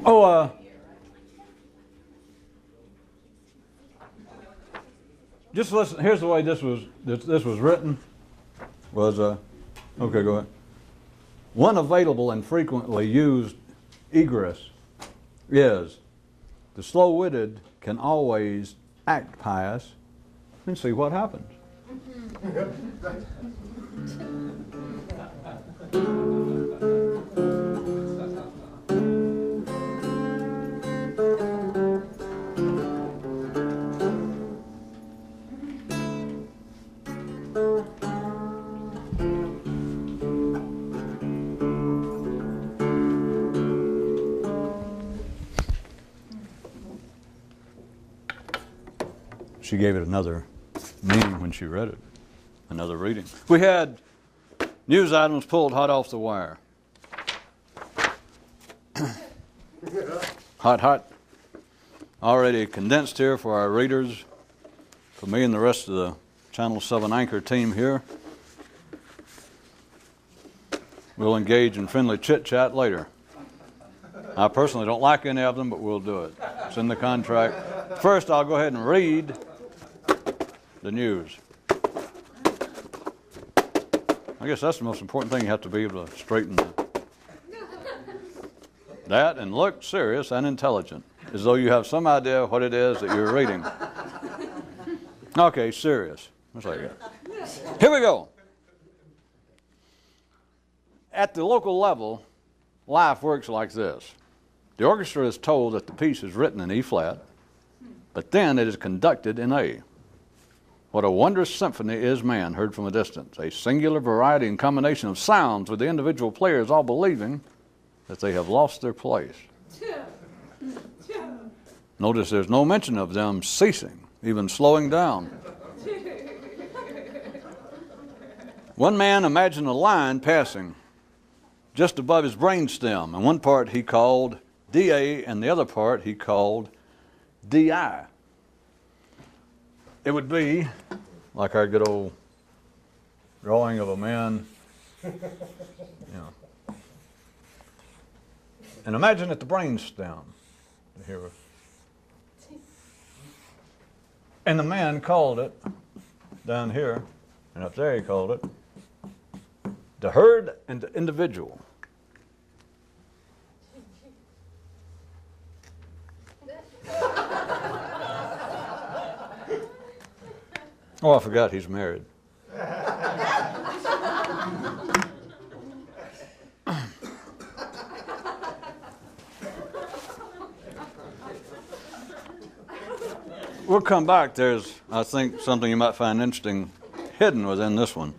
Oh, just listen. Here's the way this was written. Okay, go ahead. One available and frequently used egress is the slow-witted can always act pious and see what happens. She gave it another meaning when she read it, another reading. We had news items pulled hot off the wire. Hot. Already condensed here for our readers, for me and the rest of the Channel 7 anchor team here. We'll engage in friendly chit-chat later. I personally don't like any of them, but we'll do it. It's in the contract. First, I'll go ahead and read the news. I guess that's the most important thing. You have to be able to straighten that and look serious and intelligent, as though you have some idea what it is that you're reading. Okay, serious. That's like that. Here we go. At the local level, life works like this. The orchestra is told that the piece is written in E flat, but then it is conducted in A. What a wondrous symphony is man, heard from a distance, a singular variety and combination of sounds with the individual players all believing that they have lost their place. Notice there's no mention of them ceasing, even slowing down. One man imagined a line passing just above his brainstem, and one part he called DA and the other part he called DI. It would be like our good old drawing of a man, And imagine at the brainstem. Here. And the man called it down here, and up there he called it the herd and the individual. Oh, I forgot he's married. We'll come back. There's, I think, something you might find interesting hidden within this one.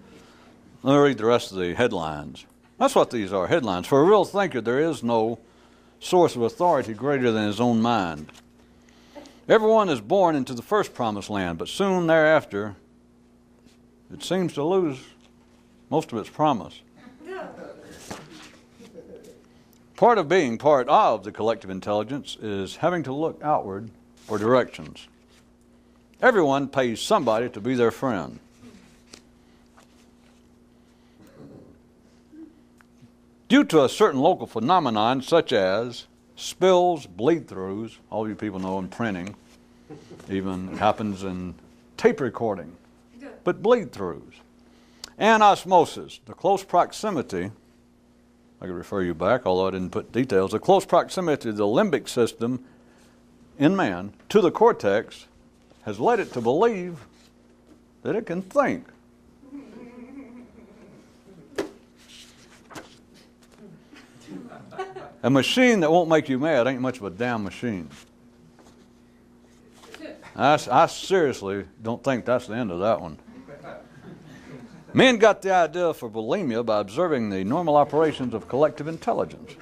Let me read the rest of the headlines. That's what these are, headlines. For a real thinker, there is no source of authority greater than his own mind. Everyone is born into the first promised land, but soon thereafter, it seems to lose most of its promise. Part of being part of the collective intelligence is having to look outward for directions. Everyone pays somebody to be their friend. Due to a certain local phenomenon such as spills, bleed-throughs, all you people know in printing, even happens in tape recording, but bleed-throughs. And osmosis, the close proximity, I could refer you back, although I didn't put details, the close proximity of the limbic system in man to the cortex has led it to believe that it can think. A machine that won't make you mad ain't much of a damn machine. I seriously don't think that's the end of that one. Men got the idea for bulimia by observing the normal operations of collective intelligence.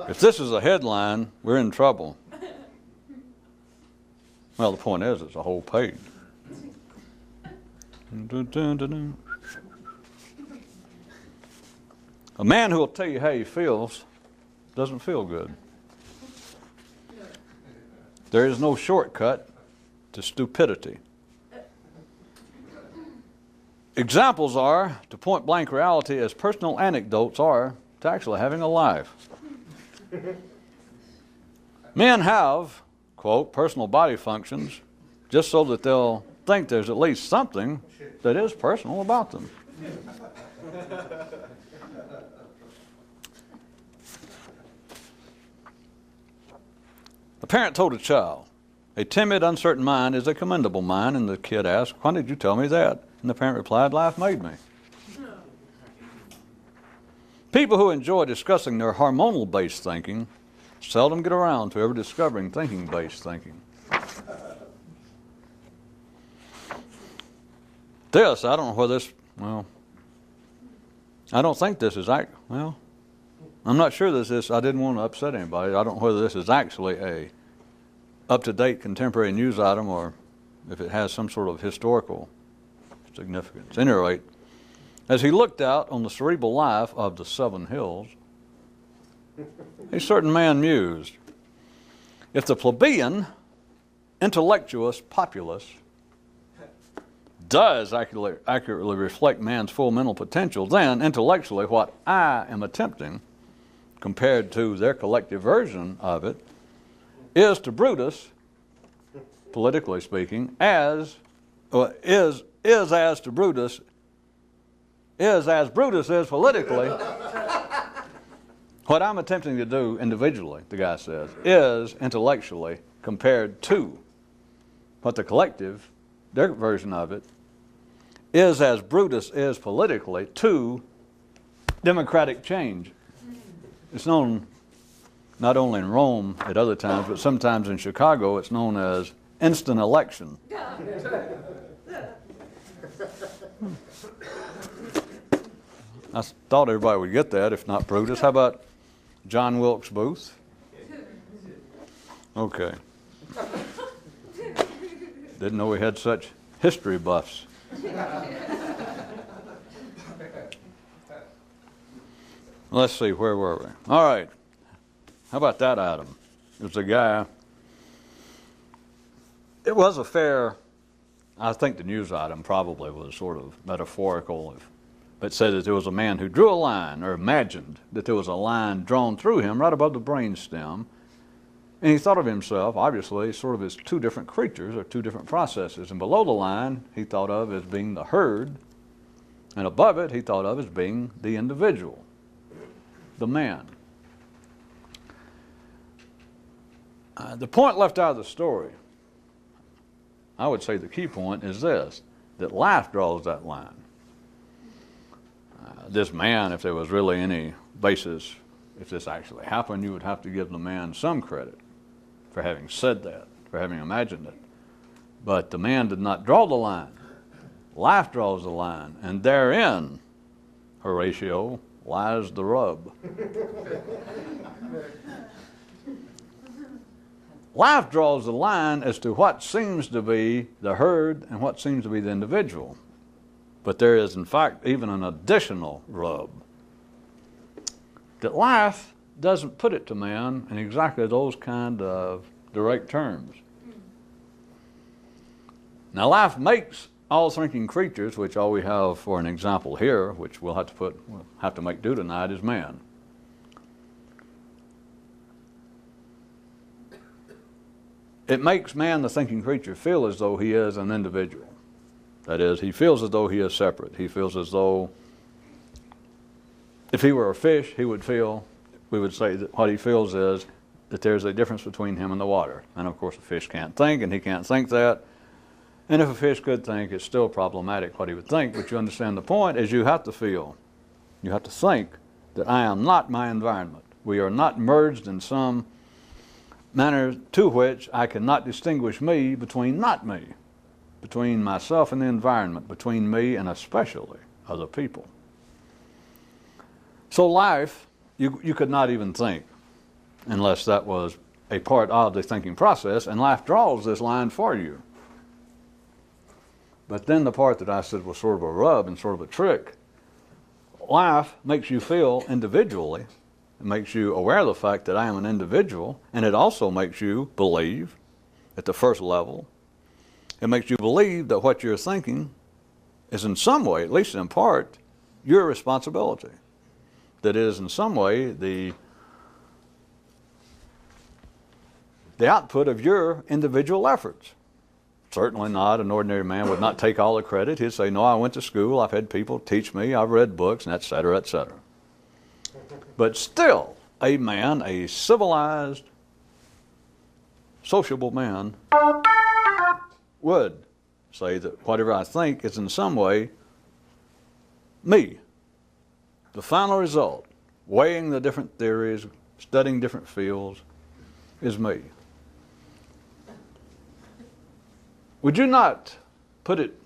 If this is a headline, we're in trouble. Well, the point is, it's a whole page. A man who will tell you how he feels doesn't feel good. There is no shortcut to stupidity. examples are to point blank reality as personal anecdotes are to actually having a life. Men have, quote, personal body functions just so that they'll think there's at least something that is personal about them. A parent told a child, "A timid, uncertain mind is a commendable mind." And the kid asked, "Why did you tell me that?" And the parent replied, "Life made me." People who enjoy discussing their hormonal-based thinking seldom get around to ever discovering thinking-based thinking. This, I don't know whether this, I don't think this is, I'm not sure this is, I didn't want to upset anybody. I don't know whether this is actually a up-to-date contemporary news item or if it has some sort of historical significance. At any rate, as he looked out on the cerebral life of the Seven Hills, a certain man mused, if the plebeian, intellectuous populace does accurately reflect man's full mental potential, then intellectually what I am attempting, compared to their collective version of it, is to Brutus, politically speaking, as Brutus is politically. What I'm attempting to do individually, the guy says, is intellectually compared to what the collective, their version of it, is as Brutus is politically to democratic change. It's known not only in Rome at other times, but sometimes in Chicago, it's known as instant election. I thought everybody would get that, if not Brutus. How about John Wilkes Booth? Okay. Didn't know we had such history buffs. Let's see, where were we? All right. How about that item? It was a guy. It was a fair, I think the news item probably was sort of metaphorical, but said that there was a man who drew a line, or imagined that there was a line drawn through him right above the brainstem. And he thought of himself, obviously, sort of as two different creatures or two different processes. And below the line, he thought of as being the herd. And above it, he thought of as being the individual, the man. The point left out of the story, I would say the key point is this, that life draws that line. This man, if there was really any basis, if this actually happened, you would have to give the man some credit for having said that, for having imagined it. But the man did not draw the line. Life draws the line, and therein, Horatio, lies the rub. Life draws the line as to what seems to be the herd and what seems to be the individual. But there is, in fact, even an additional rub. That life doesn't put it to man in exactly those kind of direct terms. Now, life makes all thinking creatures, which all we have for an example here, which we'll have to make do tonight, is man. It makes man, the thinking creature, feel as though he is an individual. That is, he feels as though he is separate. He feels as though if he were a fish, we would say that what he feels is that there's a difference between him and the water. And of course, a fish can't think, and he can't think that. And if a fish could think, it's still problematic what he would think. But you understand the point is you have to feel, you have to think that I am not my environment. We are not merged in some manner to which I cannot distinguish me between not me, between myself and the environment, between me and especially other people. So life, you could not even think unless that was a part of the thinking process, and life draws this line for you. But then the part that I said was sort of a rub and sort of a trick, life makes you feel individually. It makes you aware of the fact that I am an individual, and it also makes you believe at the first level. It makes you believe that what you're thinking is in some way, at least in part, your responsibility. That is in some way the output of your individual efforts. Certainly not. An ordinary man would not take all the credit. He'd say, no, I went to school, I've had people teach me, I've read books, and et cetera, et cetera. But still, a man, a civilized, sociable man, would say that whatever I think is in some way me. The final result, weighing the different theories, studying different fields, is me. Would you not put it,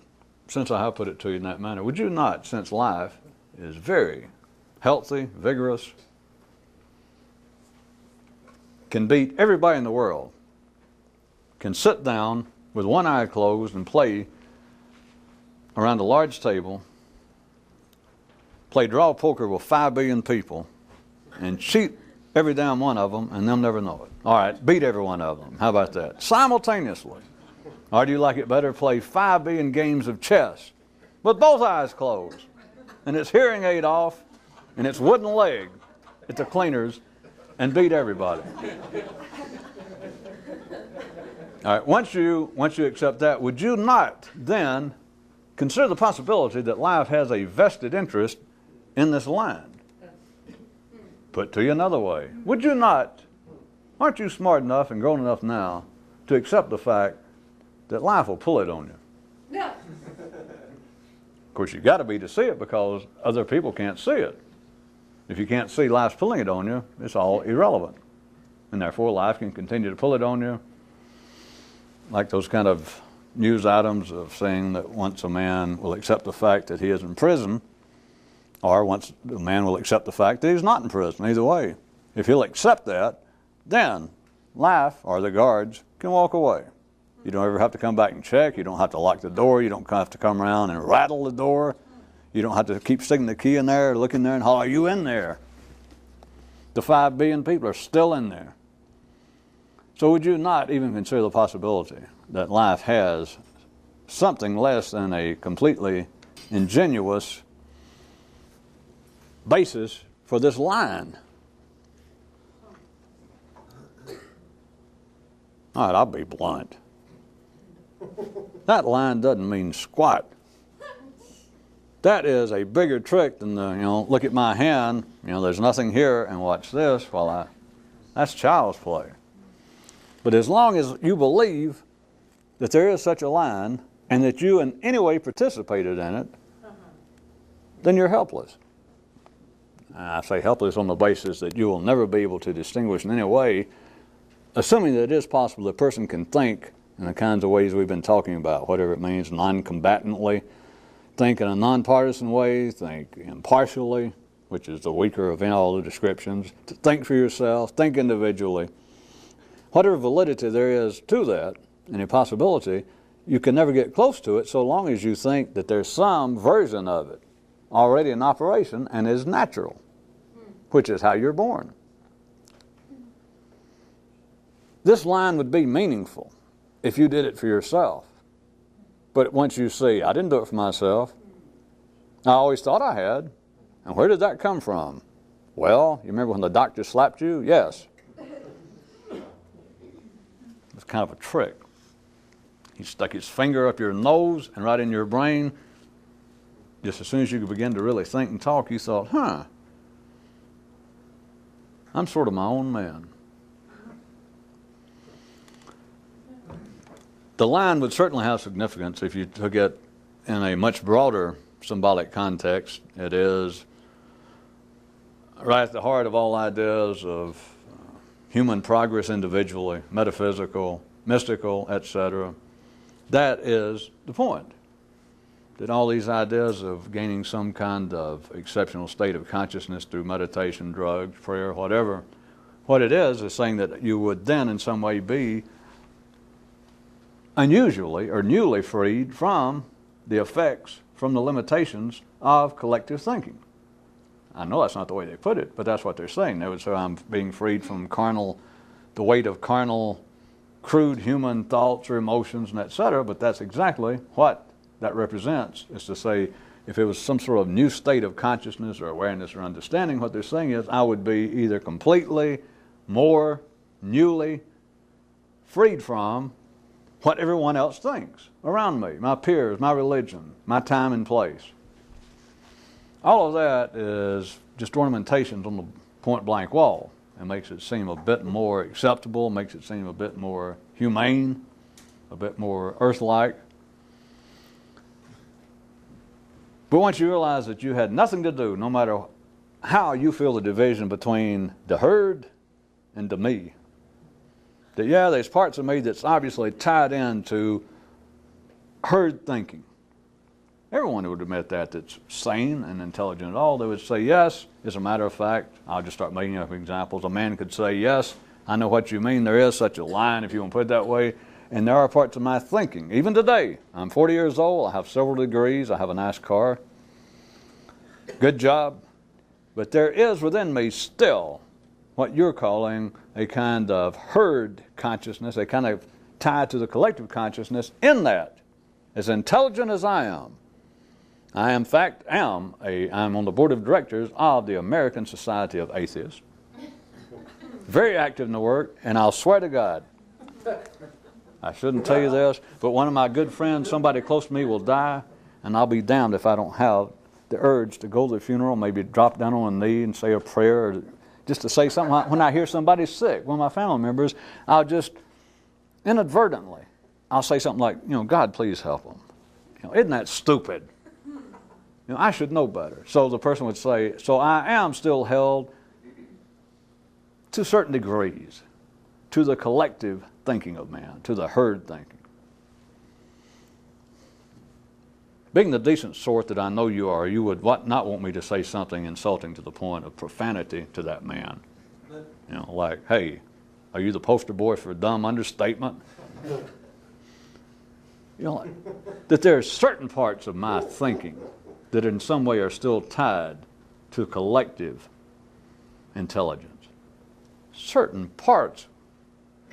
since I have put it to you in that manner, would you not, since life is very healthy, vigorous, can beat everybody in the world, can sit down with one eye closed and play around a large table, play draw poker with 5 billion people, and cheat every damn one of them, and they'll never know it. All right, beat every one of them. How about that? Simultaneously. Or do you like it better play 5 billion games of chess with both eyes closed, and its hearing aid off, and its wooden leg at the cleaners, and beat everybody? All right, once you accept that, would you not then consider the possibility that life has a vested interest in this land? Put to you another way, would you not, aren't you smart enough and grown enough now to accept the fact that life will pull it on you? No. Of course, you've got to be to see it because other people can't see it. If you can't see life's pulling it on you, it's all irrelevant. And therefore, life can continue to pull it on you. Like those kind of news items of saying that once a man will accept the fact that he is in prison, or once a man will accept the fact that he's not in prison, either way. If he'll accept that, then life, or the guards, can walk away. You don't ever have to come back and check. You don't have to lock the door. You don't have to come around and rattle the door. You don't have to keep sticking the key in there, look in there and holler, are you in there? The 5 billion people are still in there. So would you not even consider the possibility that life has something less than a completely ingenuous basis for this line? All right, I'll be blunt. That line doesn't mean squat. That is a bigger trick than the, look at my hand, there's nothing here, and watch this that's child's play. But as long as you believe that there is such a line and that you in any way participated in it, then you're helpless. I say helpless on the basis that you will never be able to distinguish in any way, assuming that it is possible that a person can think in the kinds of ways we've been talking about, whatever it means, non-combatantly, think in a nonpartisan way, think impartially, which is the weaker of all the descriptions, to think for yourself, think individually. Whatever validity there is to that, any possibility, you can never get close to it so long as you think that there's some version of it already in operation and is natural, which is how you're born. This line would be meaningful if you did it for yourself. But once you see, I didn't do it for myself. I always thought I had. And where did that come from? Well, you remember when the doctor slapped you? Yes. It's kind of a trick. He stuck his finger up your nose and right in your brain. Just as soon as you could begin to really think and talk, you thought, I'm sort of my own man. The line would certainly have significance if you took it in a much broader symbolic context. It is right at the heart of all ideas of human progress individually, metaphysical, mystical, etc. That is the point. That all these ideas of gaining some kind of exceptional state of consciousness through meditation, drugs, prayer, whatever, what it is saying that you would then in some way be unusually or newly freed from the effects, from the limitations of collective thinking. I know that's not the way they put it, but that's what they're saying. They would say I'm being freed from the weight of carnal, crude human thoughts or emotions and etc., but that's exactly what that represents is to say, if it was some sort of new state of consciousness or awareness or understanding, what they're saying is I would be either completely, more, newly freed from what everyone else thinks around me, my peers, my religion, my time and place. All of that is just ornamentations on the point blank wall. It makes it seem a bit more acceptable, makes it seem a bit more humane, a bit more earth-like. But once you realize that you had nothing to do, no matter how you feel the division between the herd and the me, that yeah, there's parts of me that's obviously tied into herd thinking. Everyone would admit that that's sane and intelligent at all. They would say yes, as a matter of fact. I'll just start making up examples. A man could say, yes, I know what you mean. There is such a line, if you want to put it that way. And there are parts of my thinking. Even today, I'm 40 years old. I have several degrees. I have a nice car. Good job. But there is within me still what you're calling a kind of herd consciousness, a kind of tie to the collective consciousness. In that, as intelligent as I am, in fact, I'm on the board of directors of the American Society of Atheists. Very active in the work, and I'll swear to God, I shouldn't tell you this, but one of my good friends, somebody close to me, will die, and I'll be damned if I don't have the urge to go to the funeral, maybe drop down on a knee and say a prayer, or just to say something. When I hear somebody sick, one of my family members, I'll just inadvertently, I'll say something like, God, please help them. Isn't that stupid? I should know better. So the person would say, so I am still held to certain degrees to the collective thinking of man, to the herd thinking. Being the decent sort that I know you are, you would not want me to say something insulting to the point of profanity to that man. Like, hey, are you the poster boy for a dumb understatement? That there are certain parts of my thinking that in some way are still tied to collective intelligence. Certain parts,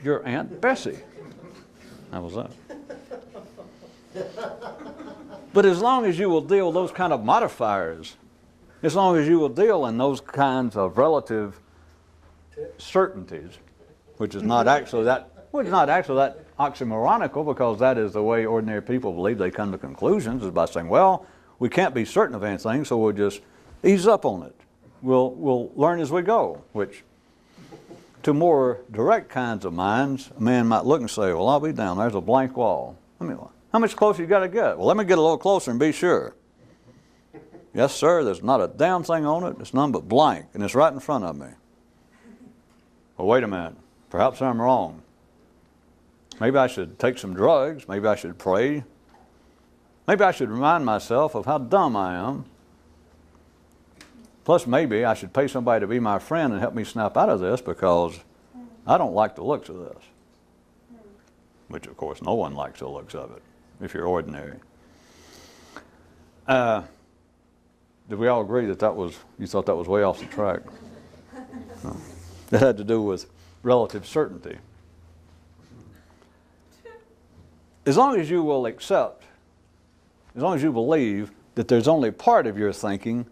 your Aunt Bessie. How was that? But as long as you will deal with those kind of modifiers, as long as you will deal in those kinds of relative certainties, which is not actually that oxymoronical, because that is the way ordinary people believe they come to conclusions, is by saying, well, we can't be certain of anything, so we'll just ease up on it. We'll learn as we go, which to more direct kinds of minds, a man might look and say, well, I'll be down, there's a blank wall. How much closer you got to get? Well, let me get a little closer and be sure. Yes, sir, there's not a damn thing on it. It's none but blank, and it's right in front of me. Well, wait a minute. Perhaps I'm wrong. Maybe I should take some drugs. Maybe I should pray. Maybe I should remind myself of how dumb I am. Plus, maybe I should pay somebody to be my friend and help me snap out of this, because I don't like the looks of this. Which, of course, no one likes the looks of it, if you're ordinary. Did we all agree that you thought that was way off the track? No. That had to do with relative certainty. As long as you will accept, as long as you believe that there's only part of your thinking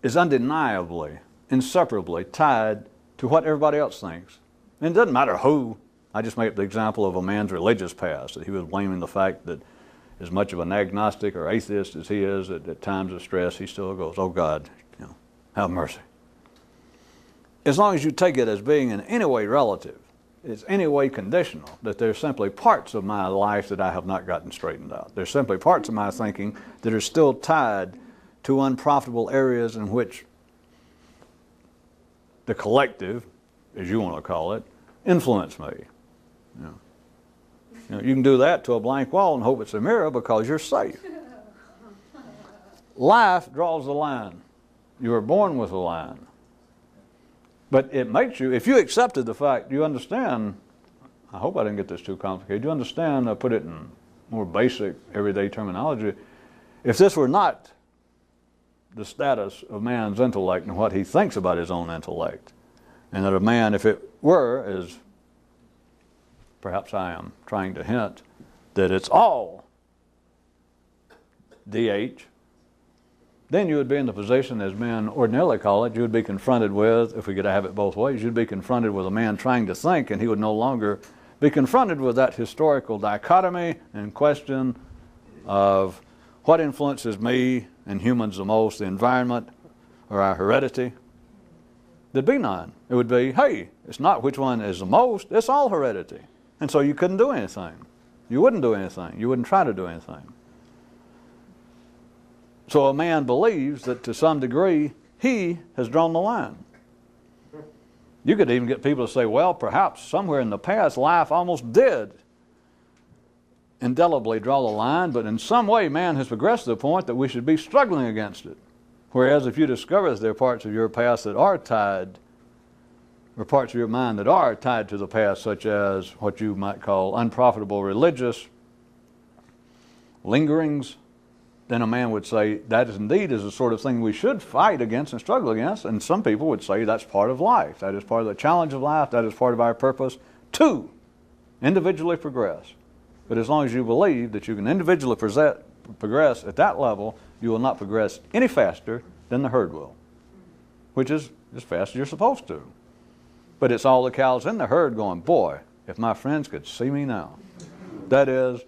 is undeniably, inseparably tied to what everybody else thinks. And it doesn't matter who. I just made up the example of a man's religious past, that he was blaming the fact that as much of an agnostic or atheist as he is, at times of stress, he still goes, oh God, have mercy. As long as you take it as being in any way relative, it's any way conditional, that there's simply parts of my life that I have not gotten straightened out. There's simply parts of my thinking that are still tied to unprofitable areas in which the collective, as you want to call it, influence me. You can do that to a blank wall and hope it's a mirror, because you're safe. Life draws the line. You were born with a line. But it makes you, if you accepted the fact, you understand, I hope I didn't get this too complicated, you understand, I put it in more basic everyday terminology, if this were not the status of man's intellect and what he thinks about his own intellect, and that a man, if it were, as perhaps I am trying to hint, that it's all DH, then you would be in the position, as men ordinarily call it, you would be confronted with, if we could have it both ways, you'd be confronted with a man trying to think, and he would no longer be confronted with that historical dichotomy and question of what influences me and humans the most, the environment or our heredity. There'd be none. It would be, hey, it's not which one is the most, it's all heredity. And so you couldn't do anything. You wouldn't do anything. You wouldn't try to do anything. So a man believes that to some degree he has drawn the line. You could even get people to say, well, perhaps somewhere in the past life almost did indelibly draw the line, but in some way man has progressed to the point that we should be struggling against it. Whereas if you discover that there are parts of your past that are tied, or parts of your mind that are tied to the past, such as what you might call unprofitable religious lingerings, then a man would say that is indeed is the sort of thing we should fight against and struggle against. And some people would say that's part of life. That is part of the challenge of life. That is part of our purpose to individually progress. But as long as you believe that you can individually progress at that level, you will not progress any faster than the herd will, which is as fast as you're supposed to. But it's all the cows in the herd going, boy, if my friends could see me now. That is,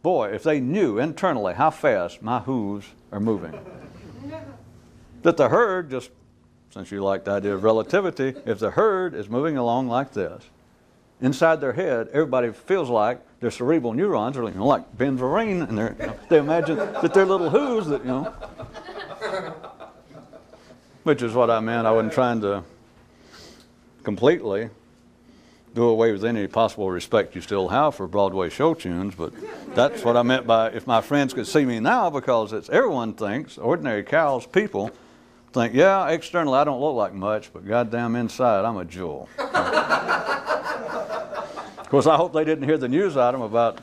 boy, if they knew internally how fast my hooves are moving. That the herd, just since you like the idea of relativity, if the herd is moving along like this, inside their head, everybody feels like their cerebral neurons are like Ben Vereen, and they imagine that they're little hooves that, which is what I meant. I wasn't trying to completely do away with any possible respect you still have for Broadway show tunes, but that's what I meant by if my friends could see me now, because it's everyone thinks, ordinary cows, people think, yeah, externally I don't look like much, but goddamn inside I'm a jewel. Of course, I hope they didn't hear the news item about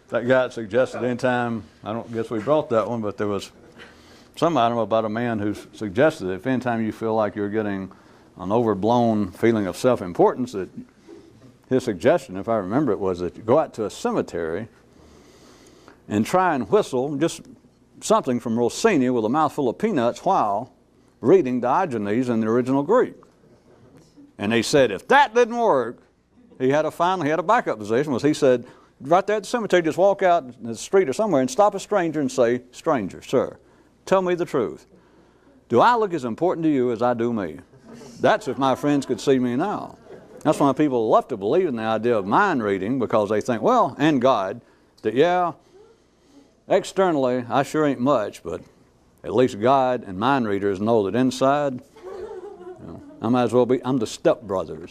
that guy that suggested anytime, I don't guess we brought that one, but there was some item about a man who suggested that if anytime you feel like you're getting an overblown feeling of self-importance, that his suggestion, if I remember it, was that you go out to a cemetery and try and whistle just something from Rossini with a mouthful of peanuts while reading Diogenes in the original Greek. And he said if that didn't work, he had a backup position, was he said, right there at the cemetery, just walk out in the street or somewhere and stop a stranger and say, stranger, sir, tell me the truth. Do I look as important to you as I do me? That's if my friends could see me now. That's why people love to believe in the idea of mind reading, because they think, well, and God, that yeah, externally I sure ain't much, but at least God and mind readers know that inside, I might as well be, I'm the stepbrothers.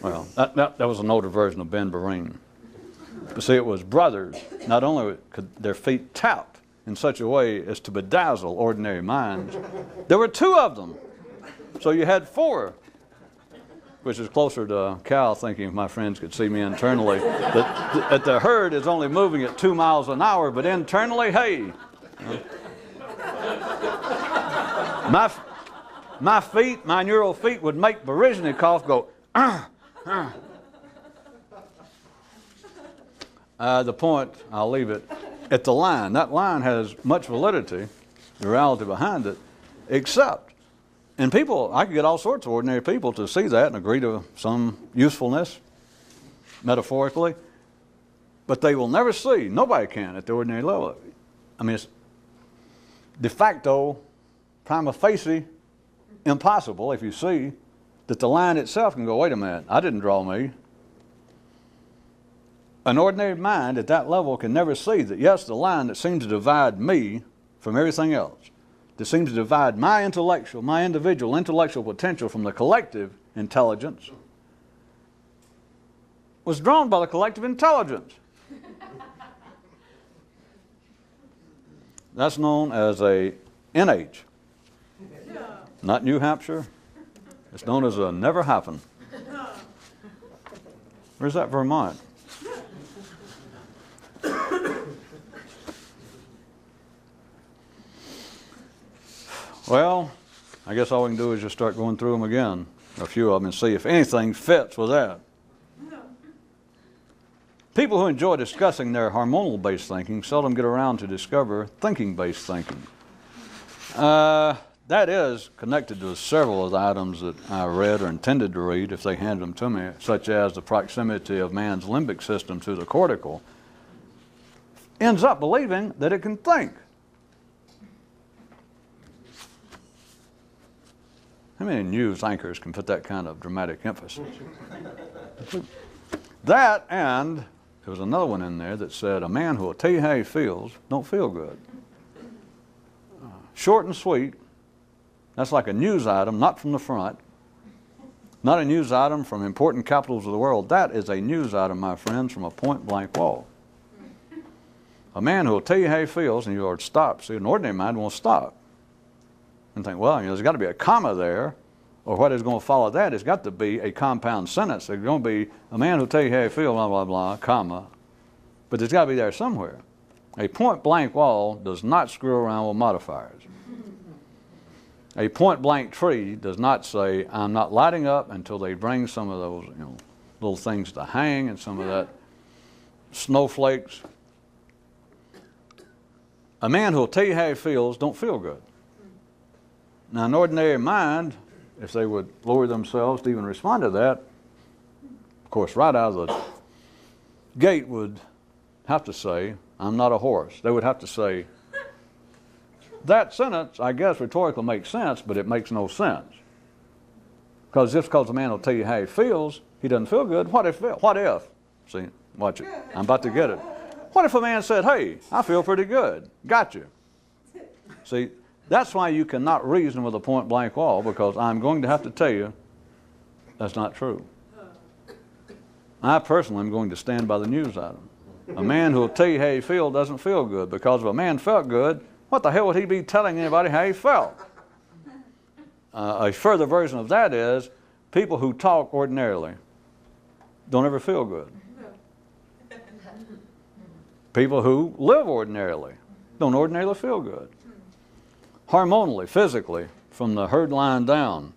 Well, that was an older version of Ben Vereen. But see, it was brothers. Not only could their feet tap in such a way as to bedazzle ordinary minds, there were two of them. So you had four, which is closer to Cal thinking if my friends could see me internally, that the herd is only moving at 2 miles an hour, but internally, hey. My feet, my neural feet would make Baryshnikov go, the point, I'll leave it at the line. That line has much validity, the reality behind it, except, and people, I could get all sorts of ordinary people to see that and agree to some usefulness, metaphorically, but they will never see, nobody can at the ordinary level. I mean, it's de facto, prima facie, impossible if you see that the line itself can go, wait a minute, I didn't draw me. An ordinary mind at that level can never see that, yes, the line that seems to divide me from everything else, that seems to divide my individual intellectual potential from the collective intelligence, was drawn by the collective intelligence. That's known as a NH. Not New Hampshire. It's known as a never happen. Where's that Vermont? Well, I guess all we can do is just start going through them again, a few of them, and see if anything fits with that. People who enjoy discussing their hormonal-based thinking seldom get around to discover thinking-based thinking. That is connected to several of the items that I read or intended to read if they handed them to me, such as the proximity of man's limbic system to the cortical, ends up believing that it can think. How many news anchors can put that kind of dramatic emphasis? That, and there was another one in there that said, a man who will tell you how he feels don't feel good. Short and sweet. That's like a news item, not from the front. Not a news item from important capitals of the world. That is a news item, my friends, from a point-blank wall. A man who will tell you how he feels, and you ought to stop. See, an ordinary mind won't stop and think, well, there's got to be a comma there, or what is going to follow that has got to be a compound sentence. There's going to be a man who will tell you how he feels, blah, blah, blah, comma. But there's got to be there somewhere. A point-blank wall does not screw around with modifiers. A point-blank tree does not say, I'm not lighting up until they bring some of those little things to hang and some of that snowflakes. A man who will tell you how he feels don't feel good. Now, an ordinary mind, if they would lower themselves to even respond to that, of course, right out of the gate would have to say, I'm not a horse. They would have to say, that sentence, I guess, rhetorically makes sense, but it makes no sense. Because just because a man will tell you how he feels, he doesn't feel good. What if? See, watch it. I'm about to get it. What if a man said, hey, I feel pretty good. Got you. See, that's why you cannot reason with a point-blank wall, because I'm going to have to tell you that's not true. I personally am going to stand by the news item. A man who will tell you how he feels doesn't feel good, because if a man felt good, what the hell would he be telling anybody how he felt? A further version of that is people who talk ordinarily don't ever feel good. People who live ordinarily don't ordinarily feel good. Hormonally, physically, from the herd line down,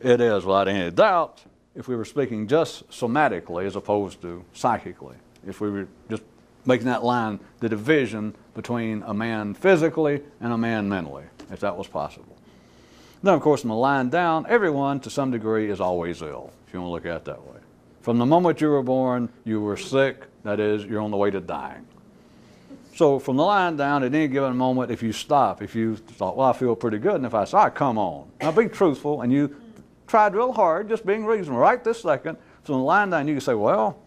it is, without any doubt, if we were speaking just somatically as opposed to psychically, if we were just making that line, the division between a man physically and a man mentally, if that was possible. Then, of course, from the line down, everyone to some degree is always ill, if you want to look at it that way. From the moment you were born, you were sick, that is, you're on the way to dying. So from the line down, at any given moment, if you stop, if you thought, well, I feel pretty good, and if I say, come on. Now be truthful, and you tried real hard, just being reasonable, right this second. From the line down, you can say, well,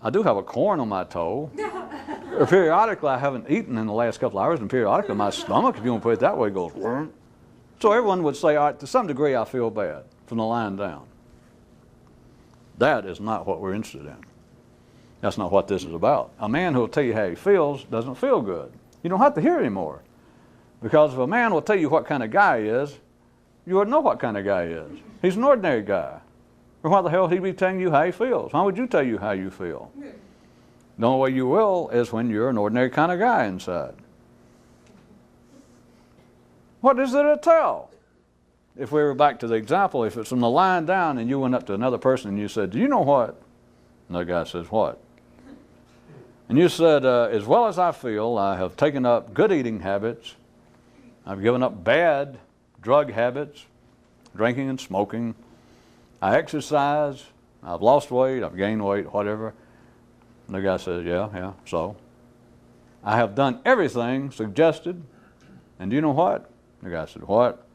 I do have a corn on my toe. Or periodically, I haven't eaten in the last couple of hours, and periodically my stomach, if you want to put it that way, goes. So everyone would say, all right, to some degree, I feel bad from the line down. That is not what we're interested in. That's not what this is about. A man who will tell you how he feels doesn't feel good. You don't have to hear anymore. Because if a man will tell you what kind of guy he is, you would know what kind of guy he is. He's an ordinary guy. Or why the hell would he be telling you how he feels? Why would you tell you how you feel? The only way you will is when you're an ordinary kind of guy inside. What is there to tell? If we were back to the example, if it's from the line down and you went up to another person and you said, do you know what? And the guy says, what? And you said, as well as I feel, I have taken up good eating habits. I've given up bad drug habits, drinking and smoking. I exercise. I've lost weight. I've gained weight, whatever. And the guy says, yeah, so. I have done everything suggested. And do you know what? The guy said, what?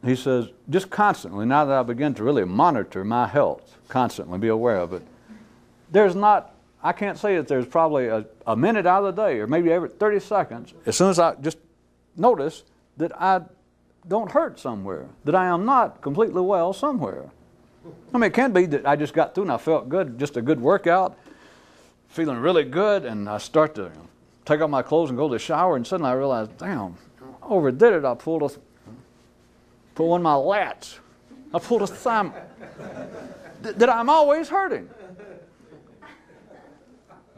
He says, just constantly, now that I begin to really monitor my health, constantly be aware of it, there's not, I can't say that there's probably a minute out of the day, or maybe every 30 seconds, as soon as I just notice that I don't hurt somewhere, that I am not completely well somewhere. I mean, it can be that I just got through and I felt good, just a good workout, feeling really good, and I start to take off my clothes and go to the shower, and suddenly I realize, damn, I overdid it. I pulled one of my lats. I pulled a thumb. That I'm always hurting.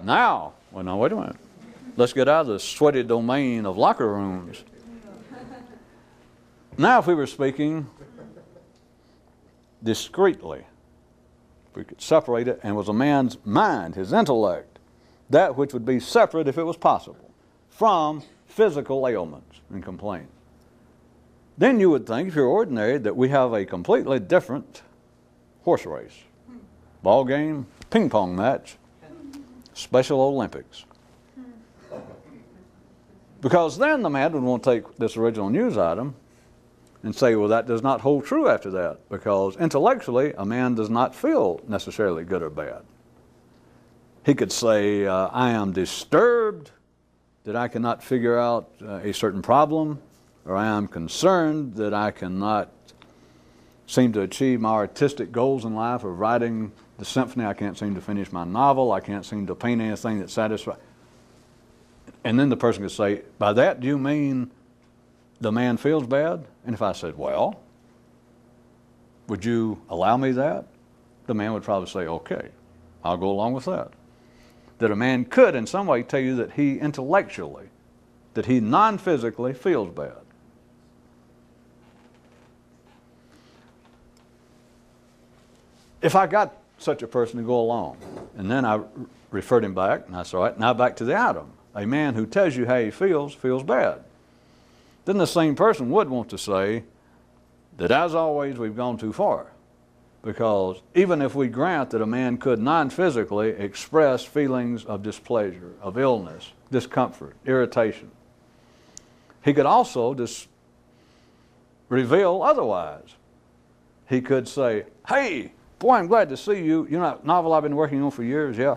Now, well, now, wait a minute. Let's get out of the sweaty domain of locker rooms. Now, if we were speaking discreetly We could separate it, and it was a man's mind, his intellect, that which would be separate, if it was possible, from physical ailments and complaints. Then you would think, if you're ordinary, that we have a completely different horse race, ball game, ping pong match, Special Olympics. Because then the man would want to take this original news item and say, well, that does not hold true after that, because intellectually a man does not feel necessarily good or bad. He could say, I am disturbed that I cannot figure out a certain problem, or I am concerned that I cannot seem to achieve my artistic goals in life of writing the symphony. I can't seem to finish my novel. I can't seem to paint anything that satisfies. And then the person could say, by that, do you mean the man feels bad? And if I said, well, would you allow me that? The man would probably say, okay, I'll go along with that. That a man could in some way tell you that he intellectually, that he non-physically feels bad. If I got such a person to go along, and then I referred him back, and I said, all right, now back to the item. A man who tells you how he feels bad. Then the same person would want to say that, as always, we've gone too far. Because even if we grant that a man could non-physically express feelings of displeasure, of illness, discomfort, irritation, he could also just reveal otherwise. He could say, hey, boy, I'm glad to see you. You know that novel I've been working on for years? Yeah.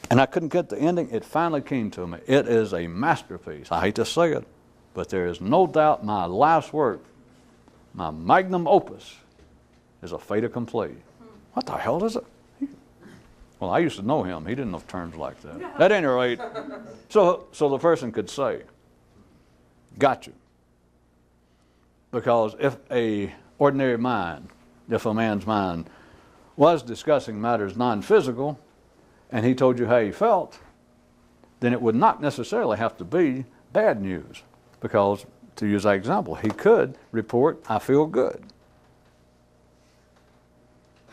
And I couldn't get the ending. It finally came to me. It is a masterpiece. I hate to say it, but there is no doubt my life's work, my magnum opus, is a fait accompli. What the hell is it? Well, I used to know him. He didn't know terms like that. At any rate, so the person could say, got you. Because if a ordinary mind, if a man's mind was discussing matters non-physical, and he told you how he felt, then it would not necessarily have to be bad news. Because, to use that example, he could report, I feel good.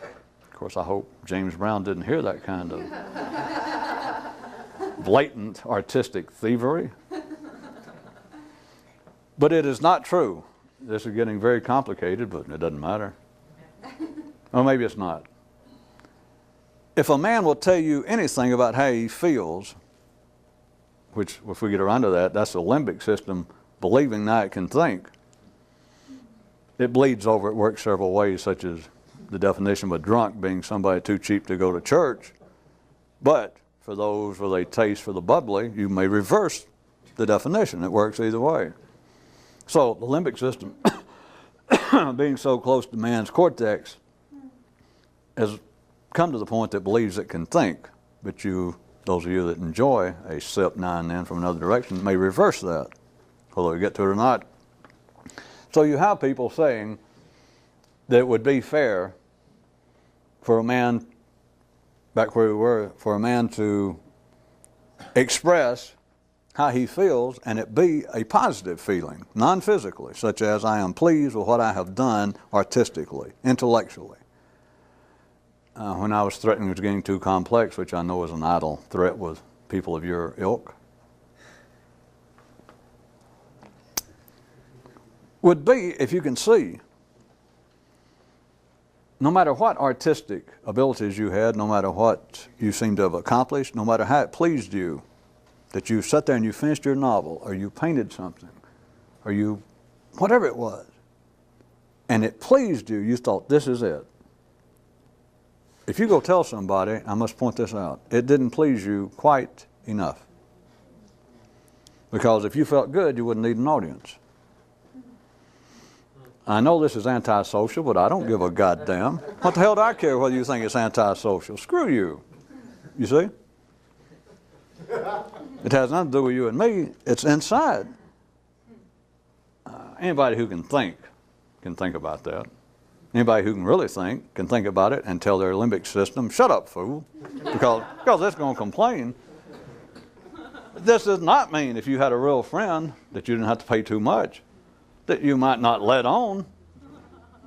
Of course, I hope James Brown didn't hear that kind of blatant artistic thievery. But it is not true. This is getting very complicated, but it doesn't matter. Or maybe it's not. If a man will tell you anything about how he feels, which if we get around to that, that's the limbic system believing now it can think. It bleeds over, it works several ways, such as the definition of a drunk being somebody too cheap to go to church. But for those with a taste for the bubbly, you may reverse the definition. It works either way. So the limbic system, being so close to man's cortex, has come to the point that believes it can think. But those of you that enjoy a sip now and then from another direction, may reverse that, whether we get to it or not. So you have people saying that it would be fair for a man, back where we were, for a man to express how he feels and it be a positive feeling, non-physically, such as I am pleased with what I have done artistically, intellectually. When I was threatening it was getting too complex, which I know is an idle threat with people of your ilk, would be, if you can see, no matter what artistic abilities you had, no matter what you seemed to have accomplished, no matter how it pleased you, that you sat there and you finished your novel, or you painted something, or you, whatever it was, and it pleased you, you thought, this is it. If you go tell somebody, I must point this out, it didn't please you quite enough. Because if you felt good, you wouldn't need an audience. I know this is antisocial, but I don't give a goddamn. What the hell do I care whether you think it's antisocial? Screw you. You see? It has nothing to do with you and me. It's inside. Anybody who can think about that. Anybody who can really think can think about it and tell their limbic system, shut up, fool, because it's going to complain. This does not mean if you had a real friend that you didn't have to pay too much, that you might not let on,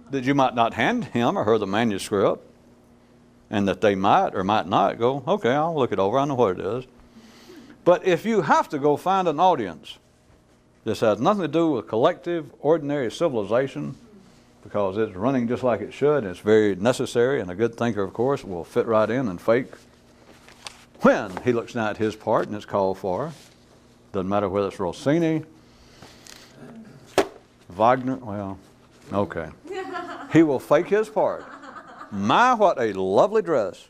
that you might not hand him or her the manuscript. and that they might or might not go, okay, I'll look it over, I know what it is. But if you have to go find an audience, this has nothing to do with collective, ordinary civilization, because it's running just like it should, and it's very necessary, and a good thinker, of course, will fit right in and fake when he looks down at his part and it's called for. Doesn't matter whether it's Rossini, Wagner, well, okay. He will fake his part. My, what a lovely dress.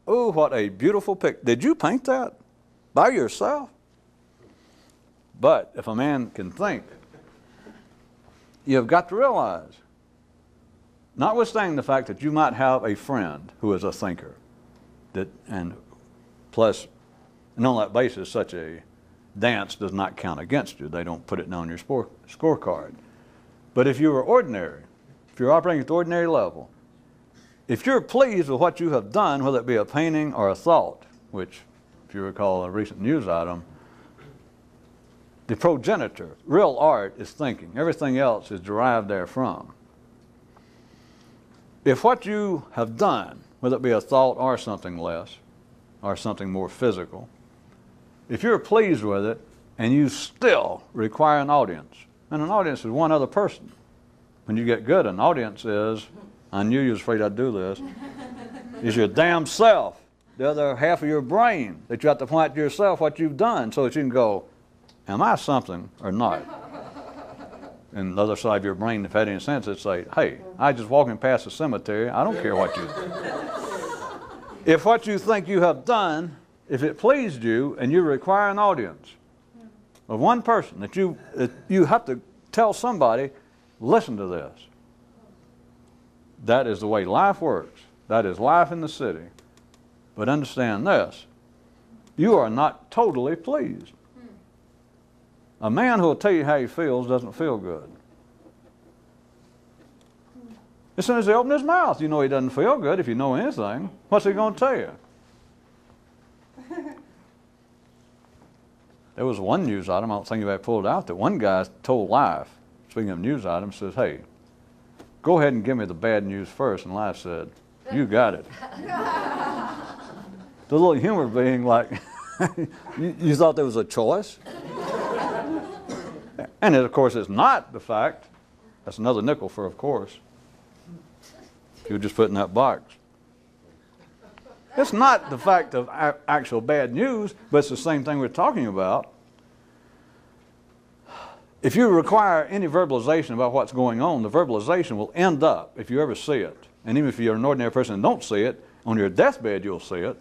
Oh, what a beautiful pic. Did you paint that by yourself? But if a man can think, you've got to realize, notwithstanding the fact that you might have a friend who is a thinker, and plus, and on that basis, such a dance does not count against you. They don't put it down on your scorecard. But if you are ordinary, if you're operating at the ordinary level, if you're pleased with what you have done, whether it be a painting or a thought, which, if you recall a recent news item, the progenitor, real art is thinking. Everything else is derived therefrom. If what you have done, whether it be a thought or something less, or something more physical, if you're pleased with it and you still require an audience, and an audience is one other person. When you get good, an audience is, I knew you was afraid I'd do this, is your damn self, the other half of your brain, that you have to point to yourself what you've done so that you can go, am I something or not? And the other side of your brain, if it had any sense, it'd say, hey, I just walking past the cemetery, I don't care what you do. If what you think you have done, if it pleased you and you require an audience of one person, that you have to tell somebody, listen to this. That is the way life works. That is life in the city. But understand this, you are not totally pleased. A man who will tell you how he feels doesn't feel good. As soon as he opens his mouth, you know he doesn't feel good if you know anything. What's he going to tell you? There was one news item, I don't think if I pulled it out, that one guy told Life, speaking of news items, says, hey, go ahead and give me the bad news first. And Life said, you got it. The little humor being like, you thought there was a choice? And it, of course, is not the fact. That's another nickel for of course. You just put in that box. It's not the fact of actual bad news, but it's the same thing we're talking about. If you require any verbalization about what's going on, the verbalization will end up, if you ever see it, and even if you're an ordinary person and don't see it, on your deathbed you'll see it.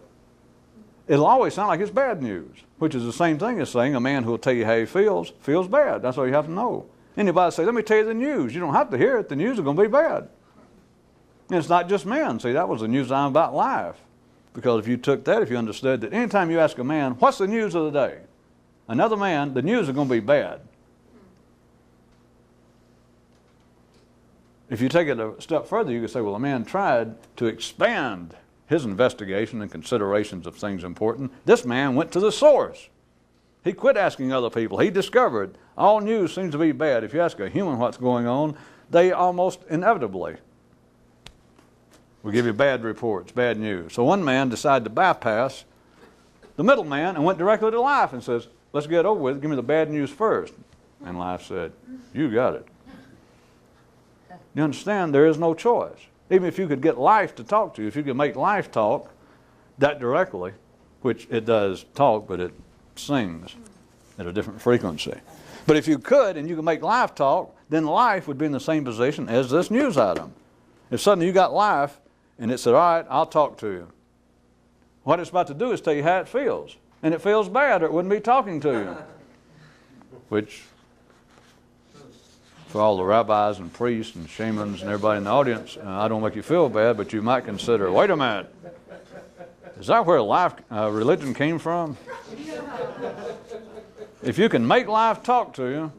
It'll always sound like it's bad news, which is the same thing as saying a man who will tell you how he feels bad. That's all you have to know. Anybody say, let me tell you the news. You don't have to hear it. The news is going to be bad. And it's not just men. See, that was the news item about life. Because if you took that, if you understood that anytime you ask a man, what's the news of the day? Another man, the news is going to be bad. If you take it a step further, you could say, well, a man tried to expand his investigation and considerations of things important. This man went to the source. He quit asking other people. He discovered all news seems to be bad. If you ask a human what's going on, they almost inevitably will give you bad reports, bad news. So one man decided to bypass the middleman and went directly to Life and says, let's get over with it. Give me the bad news first. And Life said, you got it. You understand? There is no choice. Even if you could get Life to talk to you, if you could make Life talk that directly, which it does talk, but it sings at a different frequency. But if you could, and you could make Life talk, then Life would be in the same position as this news item. If suddenly you got Life, and it said, all right, I'll talk to you. What it's about to do is tell you how it feels. And it feels bad, or it wouldn't be talking to you. Which, for all the rabbis and priests and shamans and everybody in the audience, I don't make you feel bad, but you might consider, wait a minute, is that where religion came from? If you can make Life talk to you,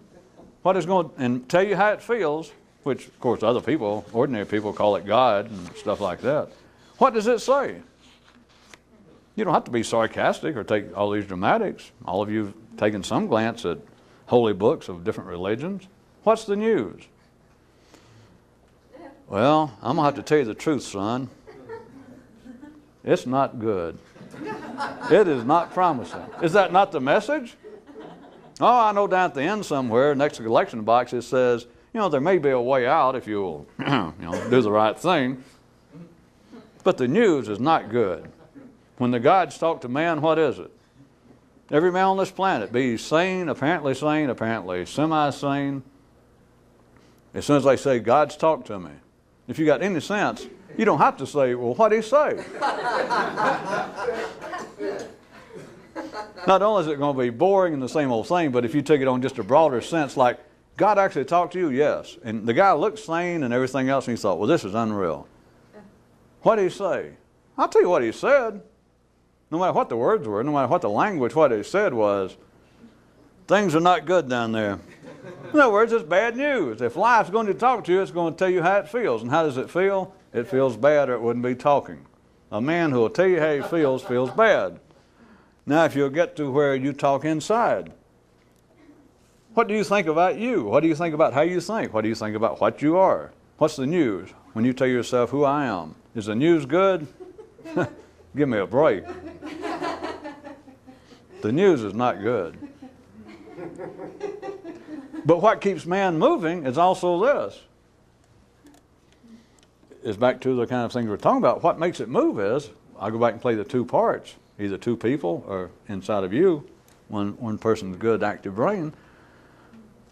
what is going and tell you how it feels, which of course other people, ordinary people, call it God and stuff like that, what does it say? You don't have to be sarcastic or take all these dramatics. All of you have taken some glance at holy books of different religions. What's the news? Well, I'm going to have to tell you the truth, son. It's not good. It is not promising. Is that not the message? Oh, I know down at the end somewhere, next to the election box, it says, there may be a way out if you'll, do the right thing. But the news is not good. When the gods talk to man, what is it? Every man on this planet, be sane, apparently semi-sane. As soon as they say, God's talked to me, if you got any sense, you don't have to say, well, what'd he say? Not only is it going to be boring and the same old thing, but if you take it on just a broader sense, like, God actually talked to you? Yes. And the guy looked sane and everything else, and he thought, well, this is unreal. What did he say? I'll tell you what he said. No matter what the words were, no matter what the language, what he said was, things are not good down there. In other words, it's bad news. If life's going to talk to you, it's going to tell you how it feels. And how does it feel? It feels bad, or it wouldn't be talking. A man who will tell you how he feels bad. Now, if you'll get to where you talk inside, what do you think about you? What do you think about how you think? What do you think about what you are? What's the news when you tell yourself who I am? Is the news good? Give me a break. The news is not good. But what keeps man moving is also this. It's back to the kind of things we're talking about. What makes it move is, I'll go back and play the two parts, either two people or inside of you, one person's good active brain.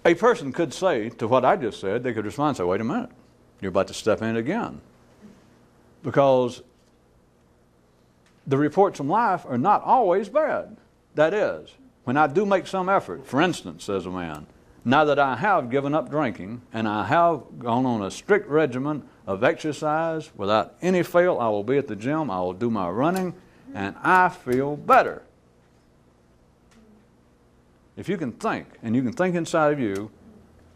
A person could say to what I just said, they could respond and say, wait a minute, you're about to step in again. Because the reports from life are not always bad. That is, when I do make some effort, for instance, says a man, now that I have given up drinking and I have gone on a strict regimen of exercise without any fail, I will be at the gym, I will do my running, and I feel better. If you can think, and you can think inside of you,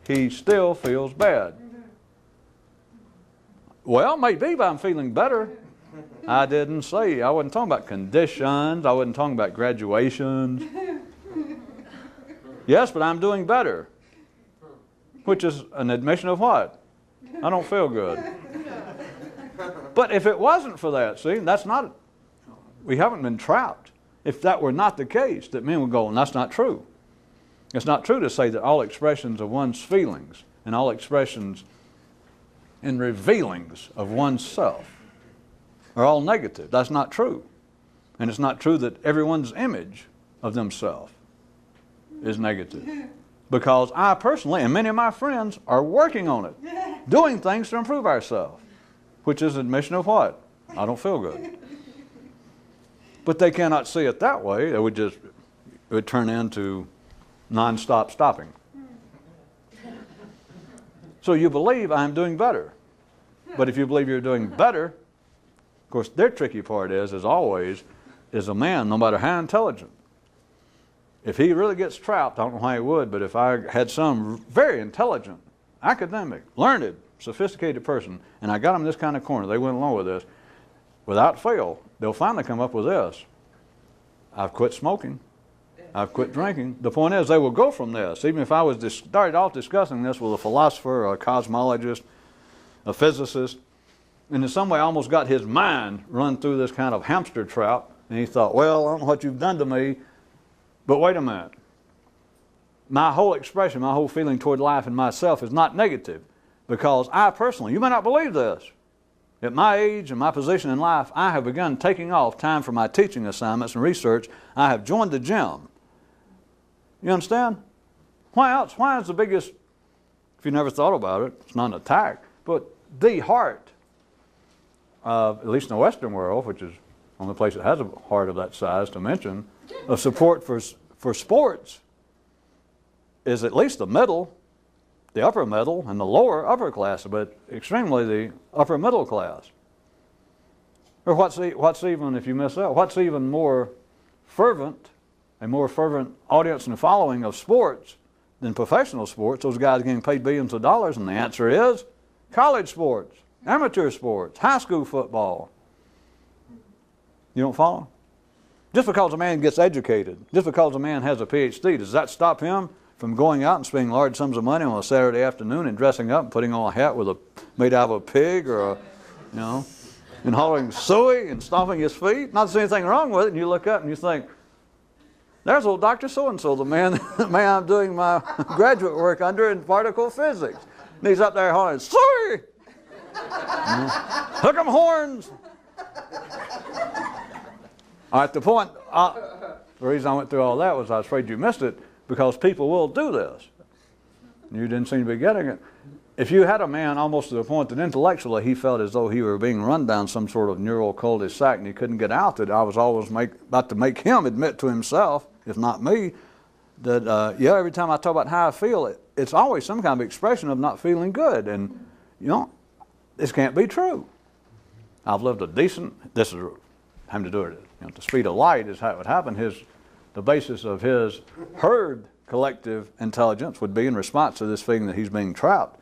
he still feels bad. Well, maybe, but I'm feeling better. I didn't say, I wasn't talking about conditions, I wasn't talking about graduations. Yes, but I'm doing better. Which is an admission of what? I don't feel good. But if it wasn't for that, see, that's not, we haven't been trapped. If that were not the case, that men would go, and that's not true. It's not true to say that all expressions of one's feelings and all expressions and revealings of oneself are all negative. That's not true. And it's not true that everyone's image of themselves is negative. Because I personally, and many of my friends, are working on it, doing things to improve ourselves, which is admission of what? I don't feel good. But they cannot see it that way. It would turn into non-stop stopping. So you believe I'm doing better. But if you believe you're doing better, of course, their tricky part is, as always, is a man, no matter how intelligent. If he really gets trapped, I don't know why he would, but if I had some very intelligent, academic, learned, sophisticated person, and I got them in this kind of corner, they went along with this, without fail, they'll finally come up with this. I've quit smoking. I've quit drinking. The point is, they will go from this. Even if I was started off discussing this with a philosopher, or a cosmologist, a physicist, and in some way almost got his mind run through this kind of hamster trap, and he thought, well, I don't know what you've done to me, but wait a minute. My whole expression, my whole feeling toward life and myself is not negative, because I personally, you may not believe this, at my age and my position in life, I have begun taking off time for my teaching assignments and research. I have joined the gym. You understand? Why else? Why is the biggest, if you never thought about it, it's not an attack, but the heart of, at least in the Western world, which is the only place that has a heart of that size to mention, of support for sports is at least the middle, the upper middle, and the lower upper class, but extremely the upper middle class. Or what's even, if you miss out, what's even more fervent, a more fervent audience and following of sports than professional sports, those guys getting paid billions of dollars, and the answer is college sports, amateur sports, high school football. You don't follow? Just because a man gets educated, just because a man has a PhD, does that stop him from going out and spending large sums of money on a Saturday afternoon and dressing up and putting on a hat made out of a pig or a, and hollering "suey" and stomping his feet. Not that there's anything wrong with it. And you look up and you think, there's old Dr. So-and-so, the man I'm doing my graduate work under in particle physics. And he's up there hollering, "Suey! Hook 'em horns!" All right, the reason I went through all that was I was afraid you missed it, because people will do this. You didn't seem to be getting it. If you had a man almost to the point that intellectually he felt as though he were being run down some sort of neural cul-de-sac and he couldn't get out, that I was always about to make him admit to himself, if not me, that yeah, every time I talk about how I feel, it's always some kind of expression of not feeling good. And you know, this can't be true. I've lived a decent, this is having to do it, you know, the speed of light is how it would happen. The basis of his herd collective intelligence would be in response to this feeling that he's being trapped.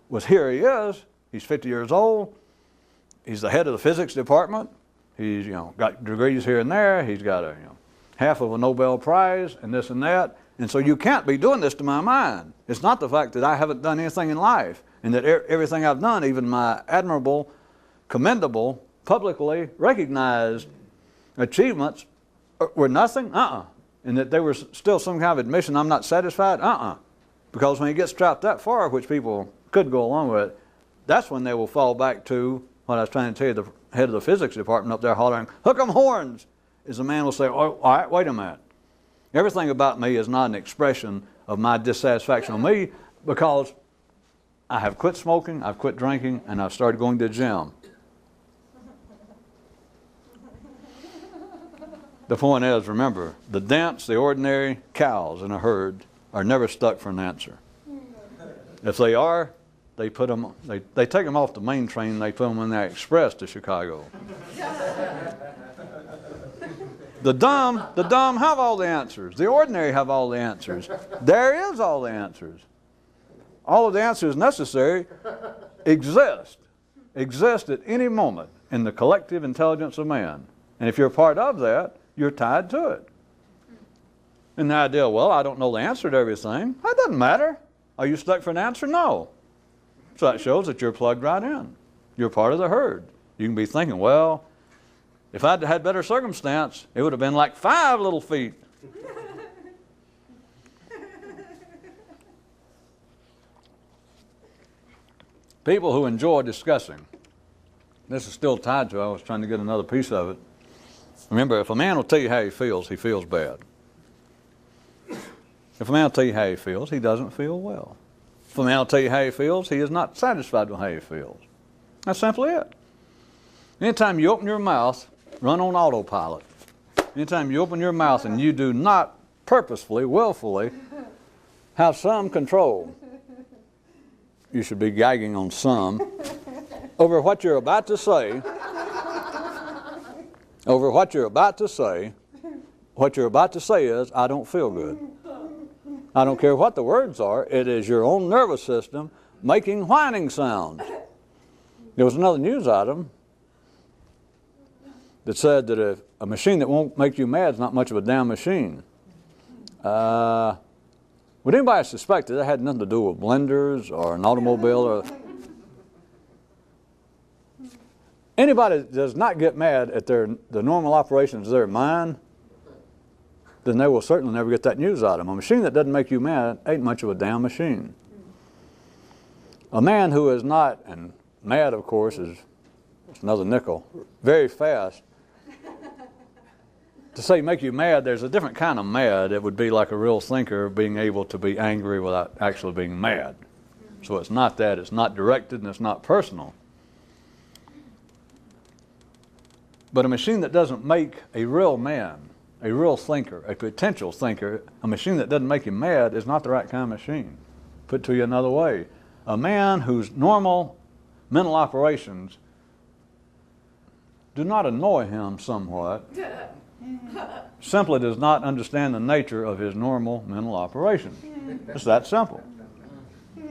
Was here he is, he's 50 years old, he's the head of the physics department, he's, you know, got degrees here and there, he's got a, you know, half of a Nobel Prize and this and that, and so you can't be doing this to my mind. It's not the fact that I haven't done anything in life and that everything I've done, even my admirable, commendable, publicly recognized achievements were nothing, and that there was still some kind of admission I'm not satisfied, because when he gets trapped that far, which people could go along with it, that's when they will fall back to what I was trying to tell you, the head of the physics department up there hollering, "Hook 'em horns," is the man will say, "Oh, all right, wait a minute. Everything about me is not an expression of my dissatisfaction with me, because I have quit smoking, I've quit drinking, and I've started going to the gym." The point is, remember, the dense, the ordinary cows in a herd are never stuck for an answer. If they are, they put them, they take them off the main train and they put them in the express to Chicago. The dumb have all the answers. The ordinary have all the answers. There is all the answers. All of the answers necessary exist at any moment in the collective intelligence of man. And if you're part of that, you're tied to it. And the idea, well, I don't know the answer to everything. That doesn't matter. Are you stuck for an answer? No. So that shows that you're plugged right in. You're part of the herd. You can be thinking, well, if I'd had better circumstance, it would have been like 5 little feet. People who enjoy discussing. This is still tied to, I was trying to get another piece of it. Remember, if a man will tell you how he feels bad. If a man will tell you how he feels, he doesn't feel well. If a man will tell you how he feels, he is not satisfied with how he feels. That's simply it. Anytime you open your mouth, run on autopilot. Anytime you open your mouth and you do not purposefully, willfully have some control, you should be gagging on some, over what you're about to say, what you're about to say is, I don't feel good. I don't care what the words are, it is your own nervous system making whining sounds. There was another news item that said that if a machine that won't make you mad is not much of a damn machine. Would anybody suspect that had nothing to do with blenders or an automobile? Or anybody that does not get mad at the normal operations of their mind, then they will certainly never get that news item. A machine that doesn't make you mad ain't much of a damn machine. A man who is not, and mad of course is another nickel, very fast. To say make you mad, there's a different kind of mad. It would be like a real thinker being able to be angry without actually being mad. So it's not that, it's not directed and it's not personal. But a machine that doesn't make a real man, a real thinker, a potential thinker, a machine that doesn't make him mad is not the right kind of machine. Put to you another way, a man whose normal mental operations do not annoy him somewhat simply does not understand the nature of his normal mental operation. It's that simple. Of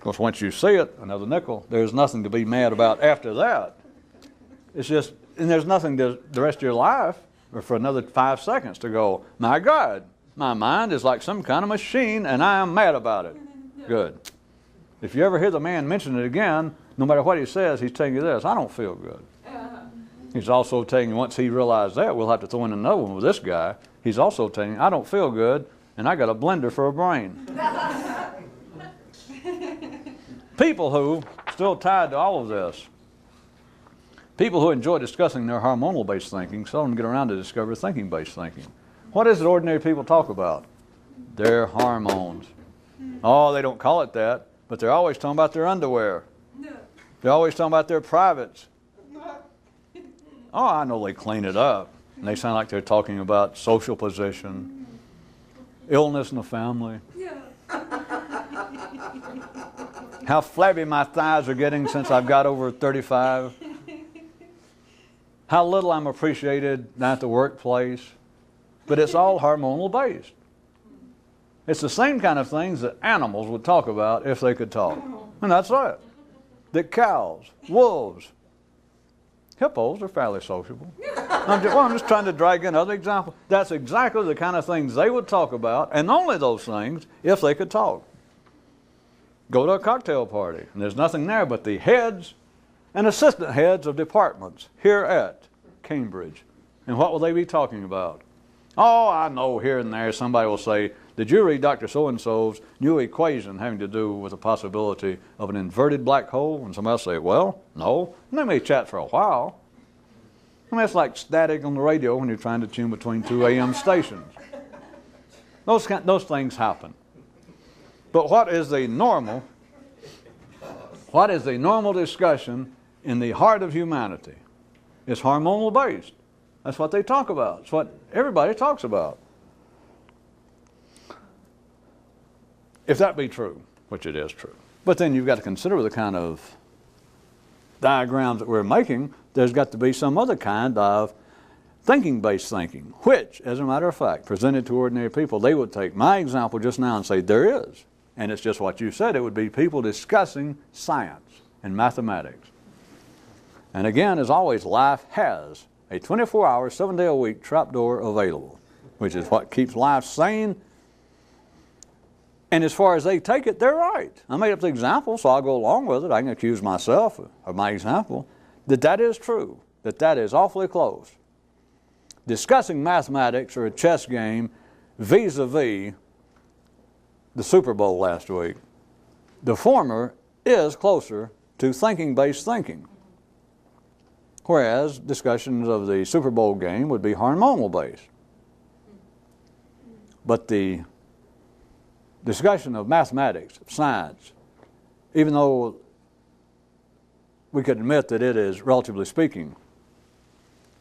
course, once you see it, another nickel, there's nothing to be mad about after that. It's just, and there's nothing to the rest of your life, or for another 5 seconds to go, my God, my mind is like some kind of machine and I am mad about it. Good. If you ever hear the man mention it again, no matter what he says, he's telling you this, I don't feel good. He's also telling you, once he realized that, we'll have to throw in another one with this guy. He's also telling you, I don't feel good, and I got a blender for a brain. People who, still tied to all of this, people who enjoy discussing their hormonal-based thinking seldom get around to discover thinking-based thinking. What is it ordinary people talk about? Their hormones. Oh, they don't call it that, but they're always talking about their underwear. They're always talking about their privates. Oh, I know they clean it up. And they sound like they're talking about social position, illness in the family, how flabby my thighs are getting since I've got over 35, how little I'm appreciated at the workplace. But it's all hormonal based. It's the same kind of things that animals would talk about if they could talk. And that's it. That cows, wolves, hippos are fairly sociable. I'm just trying to drag in other examples. That's exactly the kind of things they would talk about, and only those things, if they could talk. Go to a cocktail party, and there's nothing there but the heads and assistant heads of departments here at Cambridge. And what will they be talking about? Oh, I know here and there somebody will say, did you read Dr. So-and-so's new equation having to do with the possibility of an inverted black hole? And somebody else say, well, no. And they may chat for a while. I mean, it's like static on the radio when you're trying to tune between two AM stations. Those things happen. But what is the normal discussion in the heart of humanity? It's hormonal based. That's what they talk about. It's what everybody talks about. If that be true, which it is true. But then you've got to consider the kind of diagrams that we're making, there's got to be some other kind of thinking-based thinking, which, as a matter of fact, presented to ordinary people, they would take my example just now and say, there is. And it's just what you said. It would be people discussing science and mathematics. And again, as always, life has a 24-hour, 7-day-a-week trapdoor available, which is what keeps life sane. And as far as they take it, they're right. I made up the example, so I'll go along with it. I can accuse myself of my example, that is true, that is awfully close. Discussing mathematics or a chess game vis-a-vis the Super Bowl last week, the former is closer to thinking-based thinking, whereas discussions of the Super Bowl game would be hormonal-based. But the discussion of mathematics, of science, even though we could admit that it is, relatively speaking,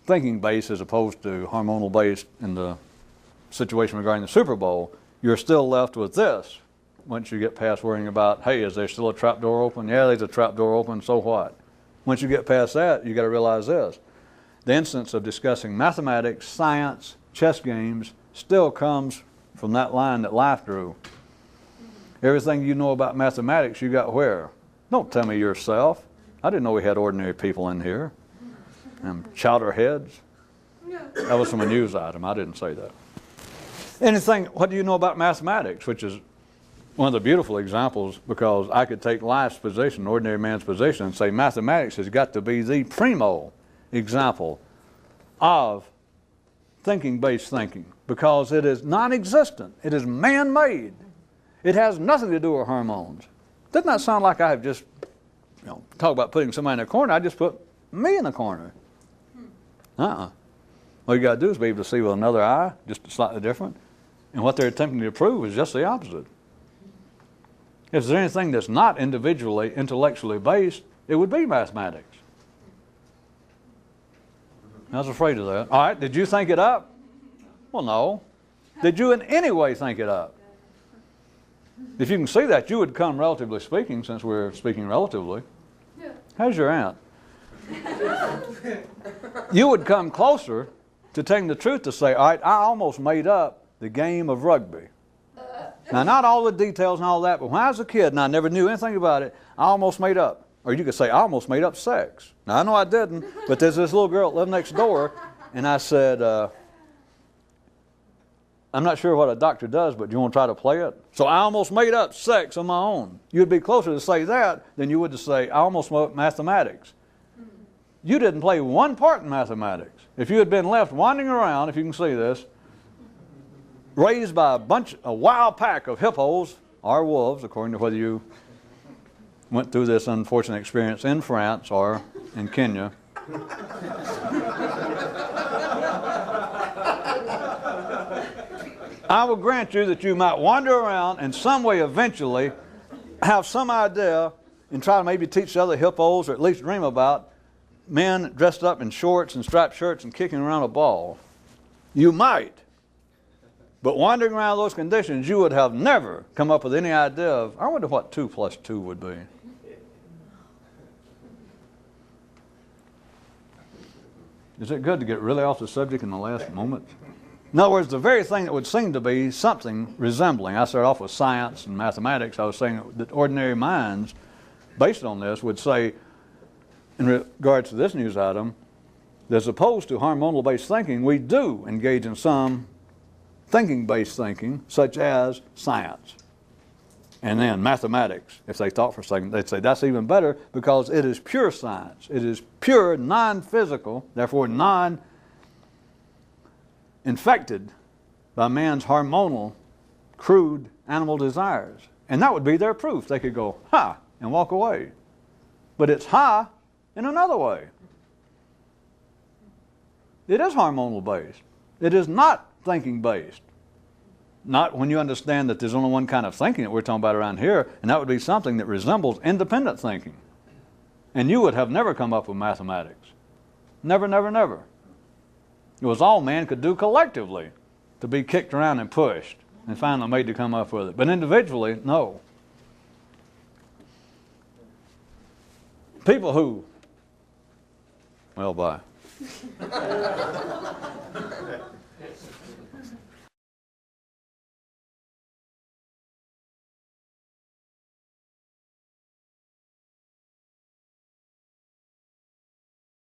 thinking-based as opposed to hormonal-based in the situation regarding the Super Bowl, you're still left with this once you get past worrying about, hey, is there still a trap door open? Yeah, there's a trap door open, so what? Once you get past that, you got to realize this. The instance of discussing mathematics, science, chess games still comes from that line that life drew. Everything you know about mathematics, you got where? Don't tell me yourself. I didn't know we had ordinary people in here. Chowderheads. That was from a news item. I didn't say that. Anything, what do you know about mathematics? Which is one of the beautiful examples, because I could take life's position, ordinary man's position, and say mathematics has got to be the primo example of thinking-based thinking, because it is non-existent. It is man-made. It has nothing to do with hormones. Doesn't that sound like I have just, talk about putting somebody in a corner, I just put me in a corner. All you got to do is be able to see with another eye, just slightly different. And what they're attempting to prove is just the opposite. If there's anything that's not individually, intellectually based, it would be mathematics. I was afraid of that. All right, did you think it up? Well, no. Did you in any way think it up? If you can see that, you would come, relatively speaking, since we're speaking relatively. How's your aunt? You would come closer to telling the truth to say, all right, I almost made up the game of rugby. Now, not all the details and all that, but when I was a kid and I never knew anything about it, I almost made up. Or you could say, I almost made up sex. Now, I know I didn't, but there's this little girl that lived next door, and I said, I'm not sure what a doctor does, but do you want to try to play it? So I almost made up sex on my own. You'd be closer to say that than you would to say, I almost wrote mathematics. You didn't play one part in mathematics. If you had been left wandering around, if you can see this, raised by a wild pack of hippos or wolves, according to whether you went through this unfortunate experience in France or in Kenya. I will grant you that you might wander around in some way eventually, have some idea, and try to maybe teach the other hippos, or at least dream about men dressed up in shorts and striped shirts and kicking around a ball. You might. But wandering around those conditions, you would have never come up with any idea of, I wonder what 2 plus 2 would be. Is it good to get really off the subject in the last moment? In other words, the very thing that would seem to be something resembling, I started off with science and mathematics, I was saying that ordinary minds, based on this, would say, in regards to this news item, that as opposed to hormonal-based thinking, we do engage in some thinking-based thinking, such as science. And then mathematics. If they thought for a second, they'd say that's even better because it is pure science. It is pure, non-physical, therefore non-infected by man's hormonal, crude animal desires. And that would be their proof. They could go, ha, and walk away. But it's ha in another way. It is hormonal-based. It is not thinking-based. Not when you understand that there's only one kind of thinking that we're talking about around here, and that would be something that resembles independent thinking. And you would have never come up with mathematics. Never, never, never. It was all man could do collectively to be kicked around and pushed and finally made to come up with it. But individually, no. People who, well, bye.